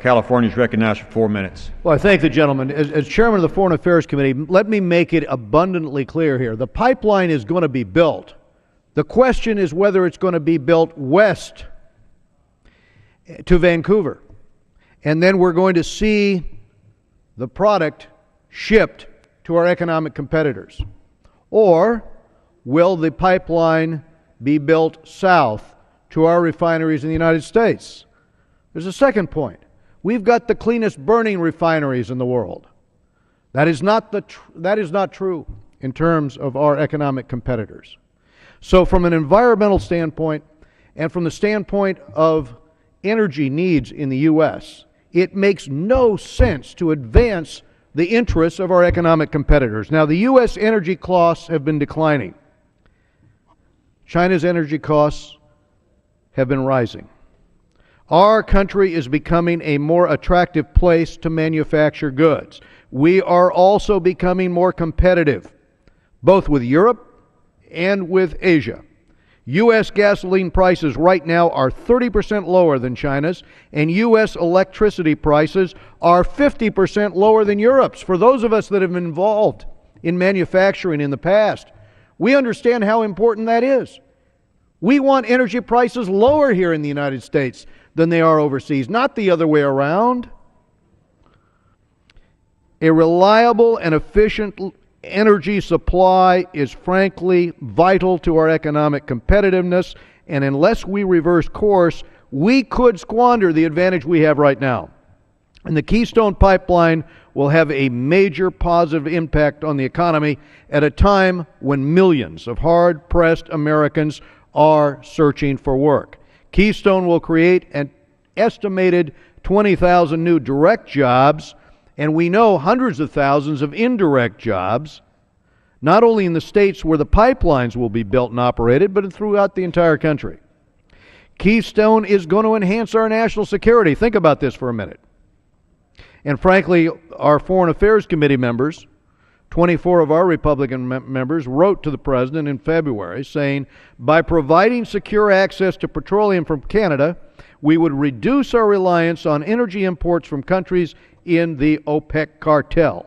California is recognized for 4 minutes. Well, I thank the gentleman. As chairman of the Foreign Affairs Committee, let me make it abundantly clear here. The pipeline is going to be built. The question is whether it's going to be built west to Vancouver. And then we're going to see the product shipped to our economic competitors. Or will the pipeline be built south to our refineries in the United States? There's a second point. We've got the cleanest burning refineries in the world. That is not true in terms of our economic competitors. So from an environmental standpoint and from the standpoint of energy needs in the U.S., it makes no sense to advance the interests of our economic competitors. Now, the U.S. energy costs have been declining. China's energy costs have been rising. Our country is becoming a more attractive place to manufacture goods. We are also becoming more competitive, both with Europe and with Asia. U.S. gasoline prices right now are 30% lower than China's, and U.S. electricity prices are 50% lower than Europe's. For those of us that have been involved in manufacturing in the past, we understand how important that is. We want energy prices lower here in the United States than they are overseas, not the other way around. A reliable and efficient energy supply is frankly vital to our economic competitiveness, and unless we reverse course, we could squander the advantage we have right now. And the Keystone Pipeline will have a major positive impact on the economy at a time when millions of hard-pressed Americans are searching for work. Keystone will create an estimated 20,000 new direct jobs, and we know hundreds of thousands of indirect jobs, not only in the states where the pipelines will be built and operated, but throughout the entire country. Keystone is going to enhance our national security. Think about this for a minute. And frankly, our Foreign Affairs Committee members, 24 of our Republican members, wrote to the President in February saying, by providing secure access to petroleum from Canada, we would reduce our reliance on energy imports from countries in the OPEC cartel.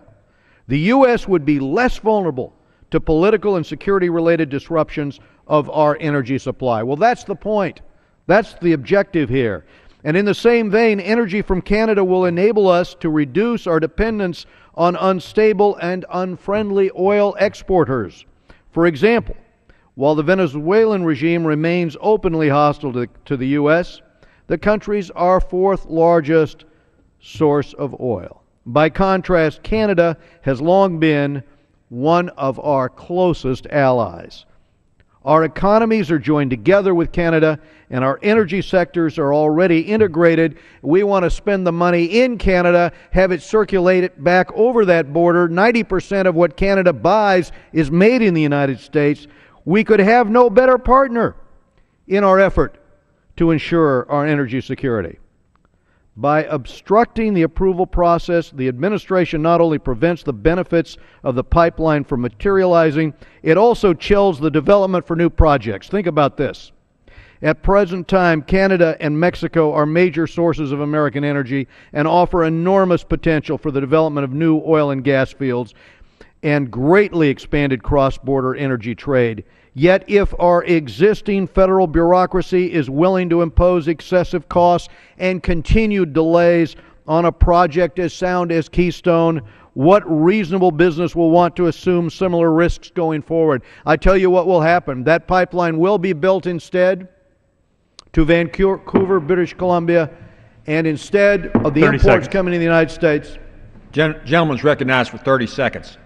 The U.S. would be less vulnerable to political and security-related disruptions of our energy supply. Well, that's the point. That's the objective here. And in the same vein, energy from Canada will enable us to reduce our dependence on unstable and unfriendly oil exporters. For example, while the Venezuelan regime remains openly hostile to the U.S., the country's our fourth largest source of oil. By contrast, Canada has long been one of our closest allies. Our economies are joined together with Canada, and our energy sectors are already integrated. We want to spend the money in Canada, have it circulated back over that border. 90% of what Canada buys is made in the United States. We could have no better partner in our effort to ensure our energy security. By obstructing the approval process, the administration not only prevents the benefits of the pipeline from materializing, it also chills the development for new projects. Think about this. At present time, Canada and Mexico are major sources of American energy and offer enormous potential for the development of new oil and gas fields and greatly expanded cross-border energy trade. Yet if our existing federal bureaucracy is willing to impose excessive costs and continued delays on a project as sound as Keystone, what reasonable business will want to assume similar risks going forward? I tell you what will happen. That pipeline will be built instead to Vancouver, British Columbia, and instead of the imports coming in the United States. Gentleman's recognized for 30 seconds.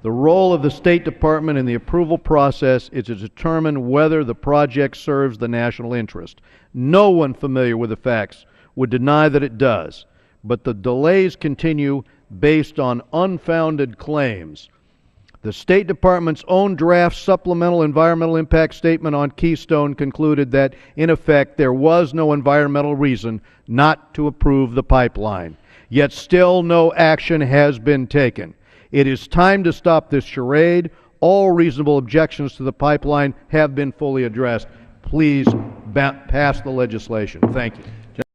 The role of the State Department in the approval process is to determine whether the project serves the national interest. No one familiar with the facts would deny that it does, but the delays continue based on unfounded claims. The State Department's own draft supplemental environmental impact statement on Keystone concluded that, in effect, there was no environmental reason not to approve the pipeline. Yet still no action has been taken. It is time to stop this charade. All reasonable objections to the pipeline have been fully addressed. Please pass the legislation. Thank you.